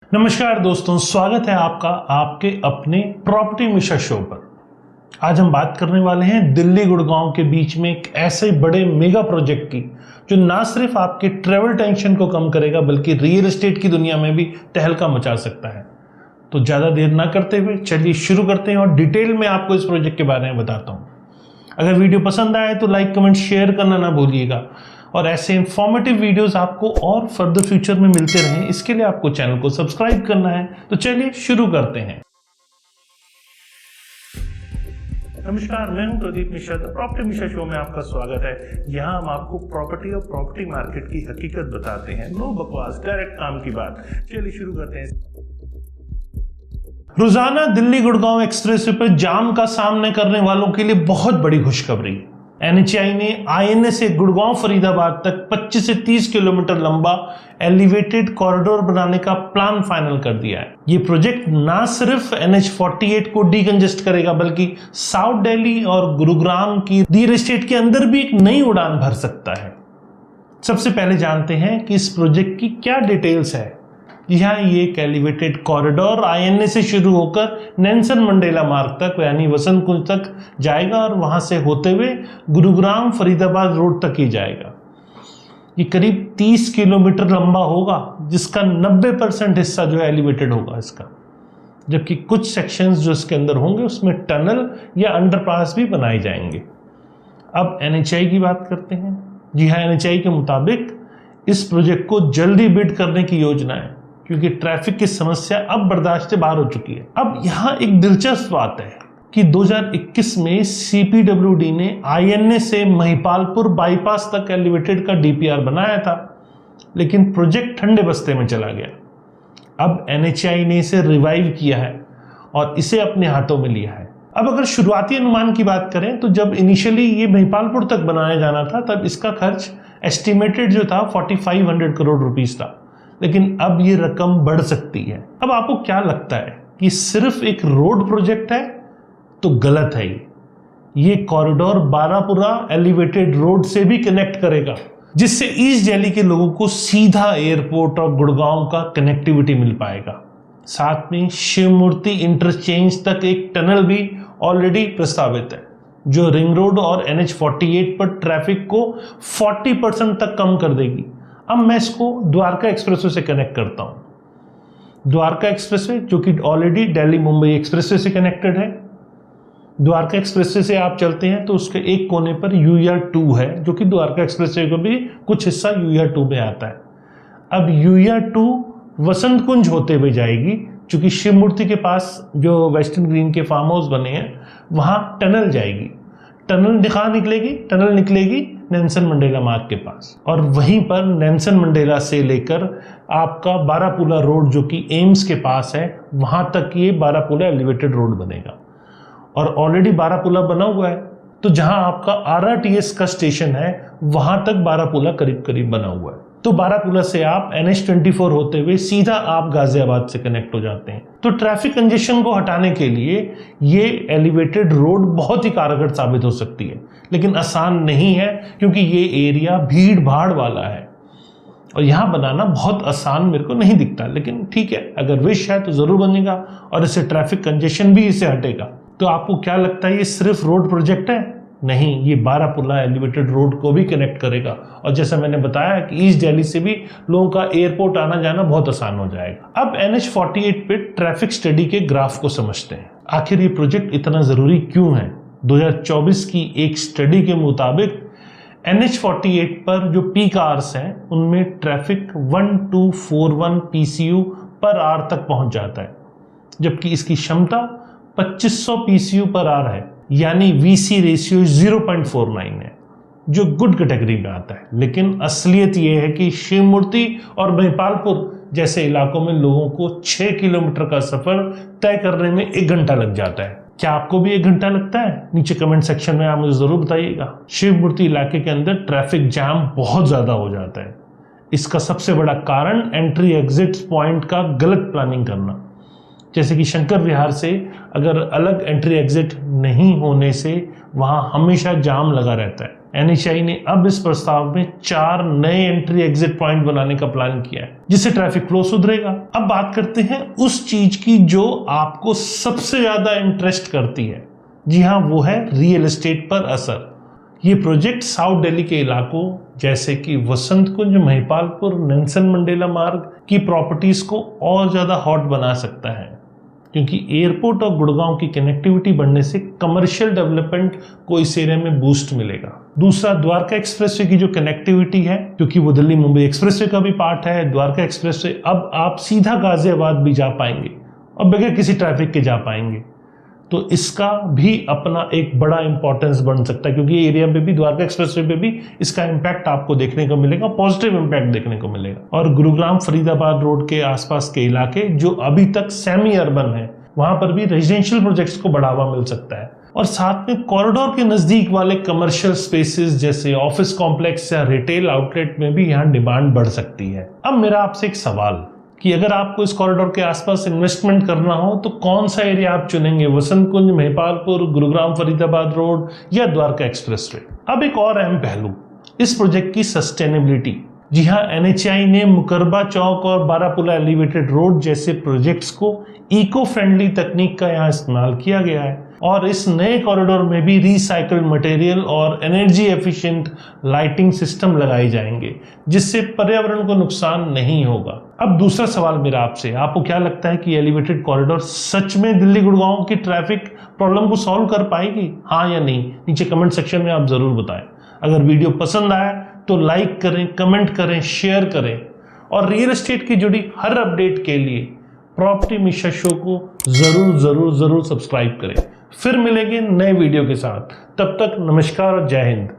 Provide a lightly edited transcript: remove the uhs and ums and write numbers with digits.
नमस्कार दोस्तों, स्वागत है आपका आपके अपने प्रॉपर्टी मिशन शो पर। आज हम बात करने वाले हैं दिल्ली गुड़गांव के बीच में एक ऐसे बड़े मेगा प्रोजेक्ट की जो ना सिर्फ आपके ट्रैवल टेंशन को कम करेगा बल्कि रियल एस्टेट की दुनिया में भी तहलका मचा सकता है। तो ज़्यादा देर ना करते हुए चलिए शुरू करते हैं और डिटेल में आपको इस प्रोजेक्ट के बारे में बताता हूँ। अगर वीडियो पसंद आए तो लाइक कमेंट शेयर करना ना भूलिएगा और ऐसे इंफॉर्मेटिव वीडियोस आपको और फर्दर फ्यूचर में मिलते रहें, इसके लिए आपको चैनल को सब्सक्राइब करना है। तो चलिए शुरू करते हैं। नमस्कार, मैं हूं Pradeep Mishra. Property mission show में आपका स्वागत है। यहां हम आपको प्रॉपर्टी और प्रॉपर्टी मार्केट की हकीकत बताते हैं। नो बकवास, डायरेक्ट काम की बात। चलिए शुरू करते हैं। रोजाना दिल्ली गुड़गांव एक्सप्रेसवे पर जाम का सामना करने वालों के लिए बहुत बड़ी खुशखबरी। एनएचएआई ने आईएनए से गुड़गांव फरीदाबाद तक 25 से 30 किलोमीटर लंबा एलिवेटेड कॉरिडोर बनाने का प्लान फाइनल कर दिया है। ये प्रोजेक्ट ना सिर्फ NH48 को डीकंजेस्ट करेगा बल्कि साउथ दिल्ली और गुरुग्राम की रियल एस्टेट के अंदर भी एक नई उड़ान भर सकता है। सबसे पहले जानते हैं कि इस प्रोजेक्ट की क्या डिटेल्स है। यहाँ ये एक एलिवेटेड कॉरिडोर आईएनए से शुरू होकर नेल्सन मंडेला मार्ग तक यानी वसंत कुंज तक जाएगा और वहां से होते हुए गुरुग्राम फरीदाबाद रोड तक ही जाएगा। ये करीब 30 किलोमीटर लंबा होगा जिसका 90% हिस्सा जो है एलिवेटेड होगा इसका, जबकि कुछ सेक्शंस जो इसके अंदर होंगे उसमें टनल या अंडरपास भी बनाए जाएंगे। अब एनएचएआई की बात करते हैं। जी हाँ, एनएचएआई के मुताबिक इस प्रोजेक्ट को जल्दी बिड करने की योजना है क्योंकि ट्रैफिक की समस्या अब बर्दाश्त से बाहर हो चुकी है। अब यहाँ एक दिलचस्प बात है कि 2021 में सीपीडब्ल्यूडी ने आईएनए से महिपालपुर बाईपास तक एलिवेटेड का डीपीआर बनाया था, लेकिन प्रोजेक्ट ठंडे बस्ते में चला गया। अब एनएचएआई ने इसे रिवाइव किया है और इसे अपने हाथों में लिया है। अब अगर शुरुआती अनुमान की बात करें तो जब इनिशियली ये महिपालपुर तक बनाया जाना था तब इसका खर्च एस्टिमेटेड जो था 4500 करोड़ रुपीस था, लेकिन अब ये रकम बढ़ सकती है। अब आपको क्या लगता है कि सिर्फ एक रोड प्रोजेक्ट है? तो गलत है। ये कॉरिडोर बारापुरा एलिवेटेड रोड से भी कनेक्ट करेगा, जिससे ईस्ट दिल्ली के लोगों को सीधा एयरपोर्ट और गुड़गांव का कनेक्टिविटी मिल पाएगा। साथ में शिव मूर्ति इंटरचेंज तक एक टनल भी ऑलरेडी प्रस्तावित है जो रिंग रोड और NH48 पर ट्रैफिक को 40% तक कम कर देगी। अब मैं इसको द्वारका एक्सप्रेसवे से कनेक्ट करता हूं। द्वारका एक्सप्रेसवे जो कि ऑलरेडी दिल्ली मुंबई एक्सप्रेसवे से कनेक्टेड है। द्वारका एक्सप्रेसवे से आप चलते हैं तो उसके एक कोने पर UER2 है जो कि द्वारका एक्सप्रेसवे का भी कुछ हिस्सा UER2 में आता है। अब UER2 वसंत कुंज होते हुए जाएगी, चूंकि शिव मूर्ति के पास जो वेस्टर्न ग्रीन के फार्म हाउस बने हैं वहां टनल जाएगी। टनल कहाँ निकलेगी? टनल निकलेगी नेल्सन मंडेला मार्ग के पास और वहीं पर नेल्सन मंडेला से लेकर आपका बारापुला रोड जो कि एम्स के पास है वहां तक ये बारापुला एलिवेटेड रोड बनेगा। और ऑलरेडी बारापुला बना हुआ है, तो जहां आपका RRTS का स्टेशन है वहां तक बारापुला करीब करीब बना हुआ है। तो बारापुला से आप NH24 होते हुए सीधा आप गाजियाबाद से कनेक्ट हो जाते हैं। तो ट्रैफिक कंजेशन को हटाने के लिए ये एलिवेटेड रोड बहुत ही कारगर साबित हो सकती है, लेकिन आसान नहीं है क्योंकि ये एरिया भीड़ भाड़ वाला है और यहाँ बनाना बहुत आसान मेरे को नहीं दिखता। लेकिन ठीक है, अगर विश है तो जरूर बनेगा और इससे ट्रैफिक कंजेशन भी इसे हटेगा। तो आपको क्या लगता है ये सिर्फ रोड प्रोजेक्ट है? नहीं, ये बारापुला एलिवेटेड रोड को भी कनेक्ट करेगा और जैसा मैंने बताया कि ईस्ट दिल्ली से भी लोगों का एयरपोर्ट आना जाना बहुत आसान हो जाएगा। अब NH48 पे ट्रैफिक स्टडी के ग्राफ को समझते हैं। आखिर ये प्रोजेक्ट इतना जरूरी क्यों है? 2024 की एक स्टडी के मुताबिक NH48 पर जो पीक आवर्स हैं उनमें ट्रैफिक 1241 PCU पर आवर तक पहुंच जाता है, जबकि इसकी क्षमता 2500 PCU पर आवर है, यानी VC रेशियो 0.49 है जो गुड कैटेगरी में आता है। लेकिन असलियत यह है कि शिव मूर्ति और महिपालपुर जैसे इलाकों में लोगों को 6 किलोमीटर का सफर तय करने में 1 घंटा लग जाता है। क्या आपको भी 1 घंटा लगता है? नीचे कमेंट सेक्शन में आप मुझे जरूर बताइएगा। शिव मूर्ति इलाके के अंदर ट्रैफिक जाम बहुत ज्यादा हो जाता है। इसका सबसे बड़ा कारण एंट्री एग्जिट पॉइंट का गलत प्लानिंग करना। जैसे कि शंकर विहार से अगर अलग एंट्री एग्जिट नहीं होने से वहां हमेशा जाम लगा रहता है। NHAI ने अब इस प्रस्ताव में 4 नए एंट्री एग्जिट पॉइंट बनाने का प्लान किया है, जिससे ट्रैफिक फ्लो सुधरेगा। अब बात करते हैं उस चीज की जो आपको सबसे ज्यादा इंटरेस्ट करती है। जी हाँ, वो है रियल एस्टेट पर असर। ये प्रोजेक्ट साउथ दिल्ली के इलाकों जैसे कि वसंत कुंज, महिपालपुर, नेल्सन मंडेला मार्ग की प्रॉपर्टीज को और ज्यादा हॉट बना सकता है, क्योंकि एयरपोर्ट और गुड़गांव की कनेक्टिविटी बढ़ने से कमर्शियल डेवलपमेंट को इस एरिया में बूस्ट मिलेगा। दूसरा, द्वारका एक्सप्रेसवे की जो कनेक्टिविटी है, क्योंकि वो दिल्ली मुंबई एक्सप्रेसवे का भी पार्ट है। द्वारका एक्सप्रेसवे अब आप सीधा गाजियाबाद भी जा पाएंगे और बगैर किसी ट्रैफिक के जा पाएंगे, तो इसका भी अपना एक बड़ा इंपॉर्टेंस बन सकता है, क्योंकि एरिया में भी द्वारका एक्सप्रेसवे पे भी इसका इम्पैक्ट आपको देखने को मिलेगा, पॉजिटिव इम्पैक्ट देखने को मिलेगा। और गुरुग्राम फरीदाबाद रोड के आसपास के इलाके जो अभी तक सेमी अर्बन है, वहां पर भी रेजिडेंशियल प्रोजेक्ट्स को बढ़ावा मिल सकता है। और साथ में कॉरिडोर के नजदीक वाले कमर्शियल स्पेसेस जैसे ऑफिस कॉम्प्लेक्स या रिटेल आउटलेट में भी यहाँ डिमांड बढ़ सकती है। अब मेरा आपसे एक सवाल कि अगर आपको इस कॉरिडोर के आसपास इन्वेस्टमेंट करना हो तो कौन सा एरिया आप चुनेंगे, वसंत कुंज, महिपालपुर, गुरुग्राम फरीदाबाद रोड या द्वारका एक्सप्रेसवे? अब एक और अहम पहलू, इस प्रोजेक्ट की सस्टेनेबिलिटी। जी हाँ, NHAI ने मुकरबा चौक और बारापुला एलिवेटेड रोड जैसे प्रोजेक्ट्स को इको फ्रेंडली तकनीक का यहाँ इस्तेमाल किया गया है, और इस नए कॉरिडोर में भी रिसाइकल्ड मटेरियल और एनर्जी एफिशिएंट लाइटिंग सिस्टम लगाए जाएंगे, जिससे पर्यावरण को नुकसान नहीं होगा। अब दूसरा सवाल मेरा आपसे, आपको क्या लगता है कि एलिवेटेड कॉरिडोर सच में दिल्ली गुड़गांव की ट्रैफिक प्रॉब्लम को सॉल्व कर पाएगी, हाँ या नहीं? नीचे कमेंट सेक्शन में आप जरूर बताएं। अगर वीडियो पसंद आया तो लाइक करें, कमेंट करें, शेयर करें, और रियल एस्टेट की जुड़ी हर अपडेट के लिए प्रॉपर्टी मिशन शो को जरूर सब्सक्राइब करें। फिर मिलेंगे नए वीडियो के साथ, तब तक नमस्कार और जय हिंद।